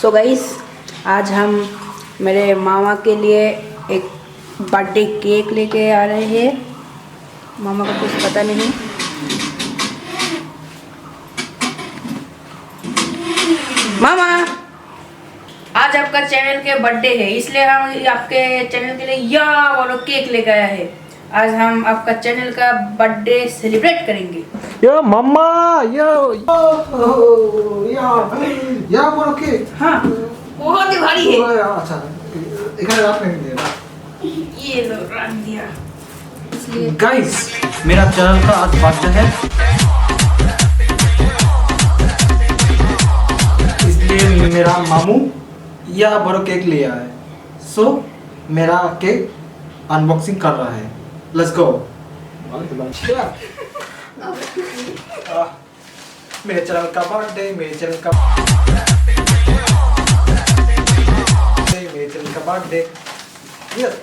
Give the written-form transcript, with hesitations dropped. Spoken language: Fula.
So guys, आज हम मेरे मामा के लिए एक बर्थडे केक लेके आ रहे हैं। मामा को कुछ पता नहीं। मामा, आज आपका चैनल के बर्थडे है, इसलिए हम आपके चैनल के लिए वाला केक लेके आया है। आज हम आपका चैनल का बर्थडे सेलिब्रेट करेंगे। या मम्मा, या बोलो केक। हाँ, बहुत ही भारी है। अच्छा, इधर आप नहीं देना। ये लो, रख दिया। इसलिए गाइस, मेरा चैनल का आज बर्थडे है, इसलिए मेरा मामू यह बड़ा केक लिया है। सो मेरा केक अनबॉक्सिंग कर रहा है। Let's go. मेरे चैनल का बर्थडे, मेरे चैनल का बर्थडे। यस।